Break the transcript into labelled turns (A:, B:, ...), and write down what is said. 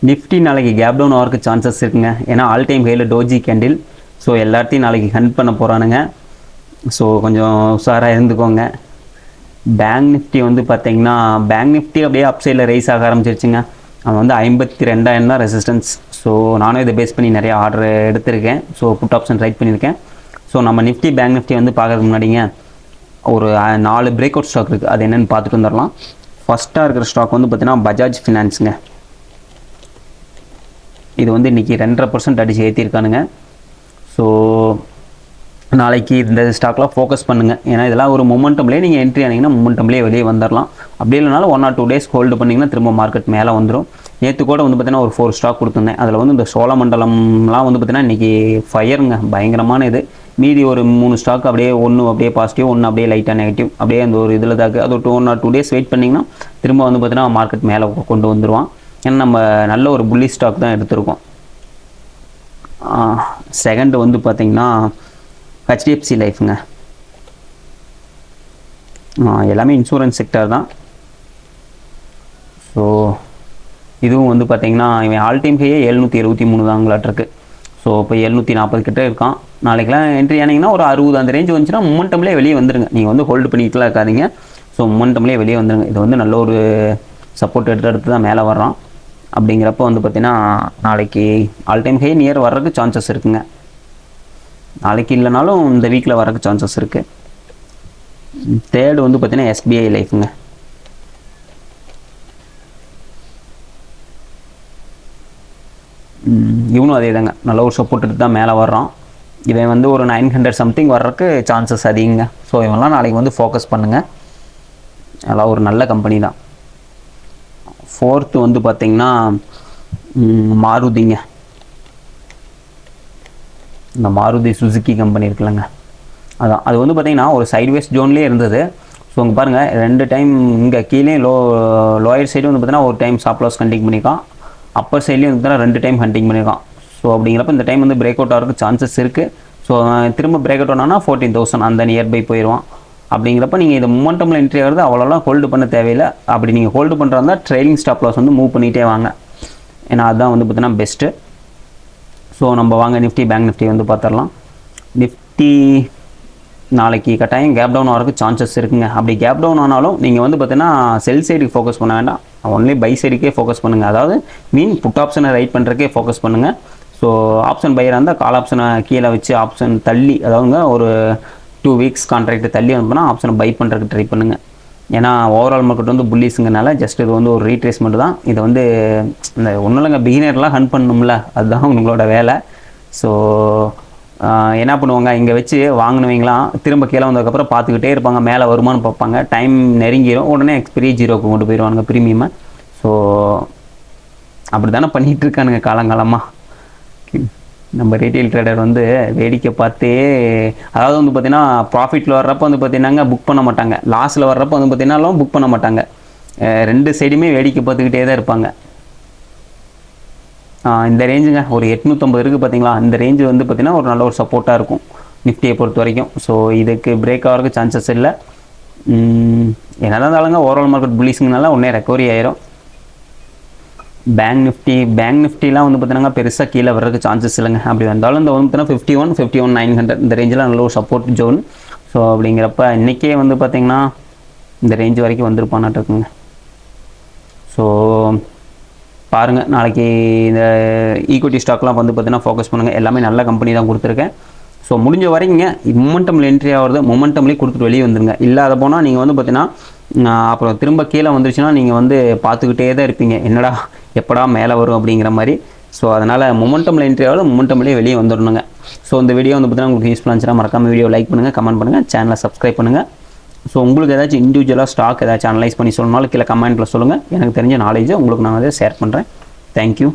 A: Nifty நாளைக்கு gap down ஆகிறதுக்கு chances இருக்குங்க. ஏன்னா ஆல் டைம் ஹையில் டோஜி கேண்டில். ஸோ எல்லாத்தையும் நாளைக்கு ஹண்ட் பண்ண போகிறானுங்க. ஸோ கொஞ்சம் உஷாராக இருந்துக்கோங்க. பேங்க் நிஃப்டி வந்து பார்த்தீங்கன்னா பேங்க் நிஃப்டி அப்படியே அப்சைடில் ரைஸ் ஆக ஆரம்பிச்சிருச்சுங்க. அவன் வந்து 52,000 தான் ரெசிஸ்டன்ஸ். ஸோ நானும் இதை பேஸ் பண்ணி நிறைய ஆர்டர் எடுத்திருக்கேன். ஸோ புட் ஆப்ஷன் ரைட் பண்ணியிருக்கேன். ஸோ நம்ம நிஃப்டி பேங்க் நிஃப்டி வந்து பார்க்கறதுக்கு முன்னாடிங்க ஒரு 4 பிரேக் அவுட் ஸ்டாக் இருக்குது. அது என்னென்னு பார்த்துட்டு வந்துடலாம். ஃபஸ்ட்டாக இருக்கிற ஸ்டாக் வந்து பார்த்தீங்கன்னா பஜாஜ் ஃபினான்ஸுங்க. இது வந்து இன்றைக்கி 2.5% அடித்து ஏற்றிருக்கானுங்க. ஸோ நாளைக்கு இந்த ஸ்டாக்லாம் ஃபோக்கஸ் பண்ணுங்கள். ஏன்னா இதெல்லாம் ஒரு மொமெண்டம்லேயே நீங்கள் என்ட்ரி ஆனீங்கன்னா மொமெண்டம்லேயே வெளியே வந்துடலாம். அப்படி இல்லைனாலும் 1 or 2 days ஹோல்டு பண்ணிங்கன்னா திரும்ப மார்க்கெட் மேலே வந்துடும். நேற்று கூட வந்து பார்த்தீங்கன்னா ஒரு 4 ஸ்டாக் கொடுத்துருந்தேன். அதில் வந்து இந்த சோழமண்டலம்லாம் வந்து பார்த்தீங்கன்னா இன்றைக்கி ஃபயருங்க, பயங்கரமான இது. மீதி ஒரு 3 ஸ்டாக் அப்படியே ஒன்று அப்படியே பாசிட்டிவ், ஒன்று அப்படியே லைட்டாக நெகட்டிவ், அப்படியே அந்த ஒரு இதில் தான். அது 1 or 2 days வெயிட் பண்ணிங்கன்னா திரும்ப வந்து பார்த்தீங்கன்னா மார்க்கெட் மேலே கொண்டு வந்துடுவான். ஏன்னா நம்ம நல்ல ஒரு புள்ளி ஸ்டாக் தான் எடுத்திருக்கோம். செகண்ட் வந்து பார்த்திங்கன்னா ஹெச்டிஎஃப்சி லைஃப்ங்க. எல்லாமே இன்சூரன்ஸ் செக்டர் தான். ஸோ இதுவும் வந்து பார்த்திங்கன்னா இவன் ஆல் டைம் ஹையே 773 தாங்களாட்டிருக்கு. ஸோ இப்போ 740 கிட்டே இருக்கான். நாளைக்கெலாம் என்ட்ரி ஆனீங்கன்னா ஒரு 60 அந்த ரேஞ்ச் வந்துச்சுன்னா மொமெண்டம்லேயே வெளியே வந்துடுங்க. நீங்கள் வந்து ஹோல்டு பண்ணிட்டுலாம் இருக்காதிங்க. ஸோ மொமெண்டம்லேயே வெளியே வந்துடுங்க. இது வந்து நல்ல ஒரு சப்போர்ட் எடுத்து தான் மேலே வர்றான். அப்படிங்கிறப்ப வந்து பார்த்திங்கன்னா நாளைக்கு ஆல் டைம் ஹை நியர் வர்றதுக்கு சான்சஸ் இருக்குங்க. நாளைக்கு இல்லைனாலும் இந்த வீக்கில் வர்றதுக்கு சான்சஸ் இருக்குது. தேர்டு வந்து பார்த்திங்கன்னா எஸ்பிஐ லைஃப்ங்க. இவனும் அதே தாங்க, நல்ல ஒரு சப்போர்ட் எடுத்து தான் மேலே வர்றான். இவன் வந்து ஒரு 900 சம்திங் வர்றதுக்கு சான்சஸ் அதிகங்க. ஸோ இவன்லாம் நாளைக்கு வந்து ஃபோக்கஸ் பண்ணுங்கள். அதெல்லாம் ஒரு நல்ல கம்பெனி தான். ஃபோர்த்து வந்து பார்த்திங்கன்னா மாருதிங்க. இந்த மாருதி சுசுக்கி கம்பெனி இருக்குல்லங்க, அதான். அது வந்து பார்த்திங்கன்னா ஒரு சைட்வேஸ் ஜோன்லேயே இருந்தது. ஸோ இங்கே பாருங்கள் 2 டைம் இங்கே கீழே லோயர் சைடு வந்து பார்த்திங்கன்னா ஒரு டைம் ஸ்டாப் லாஸ் ஹண்டிங் பண்ணியிருக்கான். அப்பர் சைட்லேயும் வந்து 2 டைம் ஹண்டிங் பண்ணியிருக்கான். ஸோ அப்படிங்கிறப்ப இந்த டைம் வந்து பிரேக் அவுட் ஆகிறதுக்கு சான்சஸ் இருக்குது. ஸோ திரும்ப பிரேக் அவுட் ஆனால் 14,000 அந்த நியர்பை போயிடுவான். அப்படிங்கிறப்ப நீங்கள் இந்த மொமெண்டமில் என்ட்ரி ஆகிறது அவ்வளோலாம் ஹோல்டு பண்ண தேவையில்லை. அப்படி நீங்கள் ஹோல்டு பண்ணுறதா ட்ரெயிலிங் ஸ்டாப் லாஸ் வந்து மூவ் பண்ணிகிட்டே வாங்க. ஏன்னா அதுதான் வந்து பார்த்தீங்கன்னா பெஸ்ட்டு. ஸோ நம்ம வாங்க நிஃப்டி பேங்க் நிஃப்டி வந்து பார்த்துடலாம். நிஃப்டி நாளைக்கு கட்டாயம் கேப் டவுன் ஆகிறதுக்கு சான்சஸ் இருக்குங்க. அப்படி கேப் டவுன் ஆனாலும் நீங்கள் வந்து பார்த்தீங்கன்னா செல் சைடுக்கு ஃபோக்கஸ் பண்ண வேண்டாம், ஒன்லி பை சைடுக்கே ஃபோக்கஸ் பண்ணுங்கள். அதாவது புட் ஆப்ஷனை ரைட் பண்ணுறதுக்கே ஃபோக்கஸ் பண்ணுங்கள். ஸோ ஆப்ஷன் பையராக இருந்தால் கால் ஆப்ஷனை கீழே வச்சு ஆப்ஷன் தள்ளி, அதாவதுங்க ஒரு 2 weeks கான்ட்ராக்ட் தள்ளி வந்துனா ஆப்ஷனை பை பண்ணுறதுக்கு ட்ரை பண்ணுங்கள். ஏன்னா ஓவரால் மார்க்கெட் வந்து புல்லிஸுங்கனால ஜஸ்ட் இது வந்து ஒரு ரீட்ரேஸ்மெண்ட் தான். இது வந்து இந்த ஒன்றும் இல்லைங்க, பிகினர்லாம் ஹண்ட் பண்ணணும்ல, அதுதான் உங்களோட வேலை. ஸோ என்ன பண்ணுவாங்க, இங்கே வச்சு வாங்கினவங்களாம் திரும்ப கீழே வந்ததுக்கப்புறம் பார்த்துக்கிட்டே இருப்பாங்க, மேலே வருமானு பார்ப்பாங்க. டைம் நெருங்கிடும், உடனே எக்ஸ்பிரி 0க்கு கொண்டு போயிடுவானுங்க ப்ரீமியமை. ஸோ அப்படி தானே பண்ணிகிட்டு இருக்கானுங்க காலங்காலமாக. நம்ம ரீட்டைல் ட்ரேடர் வந்து வேடிக்கை பார்த்தே, அதாவது வந்து பார்த்திங்கன்னா ப்ராஃபிட்டில் வர்றப்போ வந்து பார்த்திங்கன்னாங்க புக் பண்ண மாட்டாங்க, லாஸில் வர்றப்போ வந்து பார்த்திங்கனாலும் புக் பண்ண மாட்டாங்க. 2 சைடுமே வேடிக்கை பார்த்துக்கிட்டே தான் இருப்பாங்க. இந்த ரேஞ்சுங்க ஒரு 850 இருக்குது பார்த்தீங்களா, இந்த ரேஞ்சு வந்து பார்த்திங்கன்னா ஒரு நல்ல ஒரு சப்போர்ட்டாக இருக்கும் நிஃப்டியை பொறுத்த வரைக்கும். ஸோ இதுக்கு பிரேக் ஆகிறதுக்கு சான்சஸ் இல்லை. என்னதான் இருந்தாலுங்க ஓவரால் மார்க்கெட் புல்லிஸுங்கனால உடனே ரெக்கவரி ஆயிரும். பேங்க் நிஃப்டிலாம் வந்து பார்த்தீங்கன்னா பெருசாக கீழே வர்றதுக்கு சான்சஸ் இல்லைங்க. அப்படி வந்தாலும் இந்த வந்து பார்த்தீங்கன்னா 51,900 இந்த ரேஞ்சில் நல்ல ஒரு சப்போர்ட் ஜோன். ஸோ அப்படிங்கிறப்ப இன்றைக்கே வந்து பார்த்திங்கன்னா இந்த ரேஞ்ச் வரைக்கும் வந்துருப்பானாட்டு இருக்குங்க. ஸோ பாருங்கள், நாளைக்கு இந்த ஈக்விட்டி ஸ்டாக்லாம் வந்து பார்த்தீங்கன்னா ஃபோக்கஸ் பண்ணுங்கள். எல்லாமே நல்ல கம்பெனி தான் கொடுத்துருக்கேன். ஸோ முடிஞ்ச வரைங்க மொமெண்டமில் என்ட்ரி ஆகிறது மொமெண்டம்லேயே கொடுத்துட்டு வெளியே வந்துருங்க. இல்லாத போனால் நீங்கள் வந்து பார்த்தீங்கன்னா அப்புறம் திரும்ப கீழே வந்துருச்சுன்னா நீங்கள் வந்து பார்த்துக்கிட்டே தான் இருப்பீங்க, என்னடா எப்படா மேலே வரும் அப்படிங்கிற மாதிரி. ஸோ அதனால் மொமெண்டமில் என்ட்ரி ஆகிறது மொமெண்டம்லேயே வெளியே வந்துடணுங்க. ஸோ இந்த வீடியோ வந்து பார்த்தீங்கன்னா உங்களுக்கு யூஸ்ஃபுல்லாக இருந்துச்சுன்னா மறக்காமல் வீடியோ லைக் பண்ணுங்கள், கமெண்ட் பண்ணுங்கள், சேனலை சப்ஸ்கிரைப் பண்ணுங்கள். ஸோ உங்களுக்கு ஏதாச்சும் இண்டிவிஜுவலாக ஸ்டாக் ஏதாச்சும் அனலைஸ் பண்ணி சொல்லணும்னாலும் கீழே கமெண்ட்டில் சொல்லுங்கள். எனக்கு தெரிஞ்ச நாலேஜை உங்களுக்கு நான் அதை ஷேர் பண்ணுறேன். தேங்க்யூ.